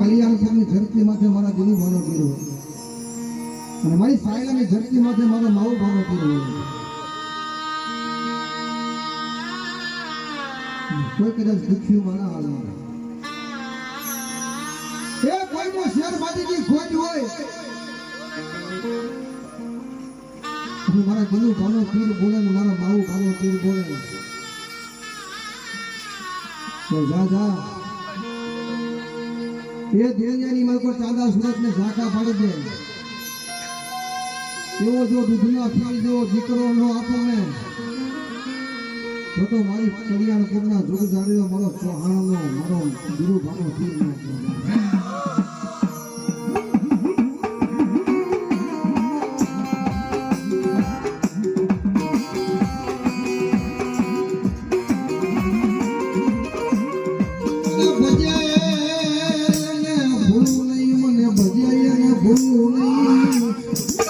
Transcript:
કલ્યાણપુરની ધરતી માથે મારા ગુરુ ભાનો પીરો અને મારી સાયલાની ધરતી માથે મારો માવો ભાનો પીરો કોઈ કદાચ દુખ્યું મારા હાલમાં એ કોઈનો શેર બાજીની ખોજ હોય મારા ગુરુ ભાનો પીર બોલે ને મારા માવો ભાનો પીર બોલે તો જા જા એ દેવયાની માર પર ચાંદા સુરત ને ઝાકા પાડી દે એવો જો દૂધના ફીલ જેવો દીકરો નો આપો ને તો મારી કલ્યાણપુરના જોગજારીઓ મારો ચૌહાણનો મારો ગુરુ ભાનો પીર ના ભૂલું નહીં